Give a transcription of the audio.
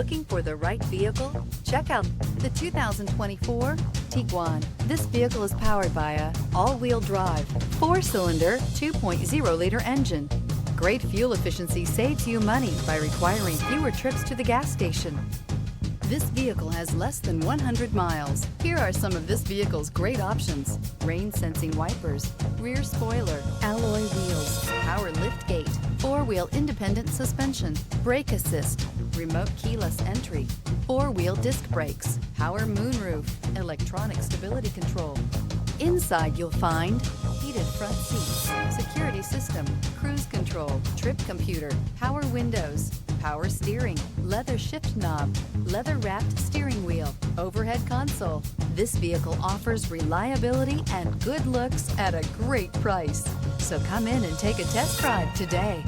Looking for the right vehicle? Check out the 2024 Tiguan. This vehicle is powered by a all-wheel drive, 4-cylinder, 2.0-liter engine. Great fuel efficiency saves you money by requiring fewer trips to the gas station. This vehicle has less than 100 miles. Here are some of this vehicle's great options: rain-sensing wipers, rear spoiler, alloy wheels, power liftgate, 4-wheel independent suspension, brake assist, remote keyless entry, 4-wheel disc brakes, power moonroof, electronic stability control. Inside you'll find heated front seats, security system, cruise control, trip computer, power windows, power steering, leather shift knob, leather-wrapped steering wheel, overhead console. This vehicle offers reliability and good looks at a great price. So come in and take a test drive today.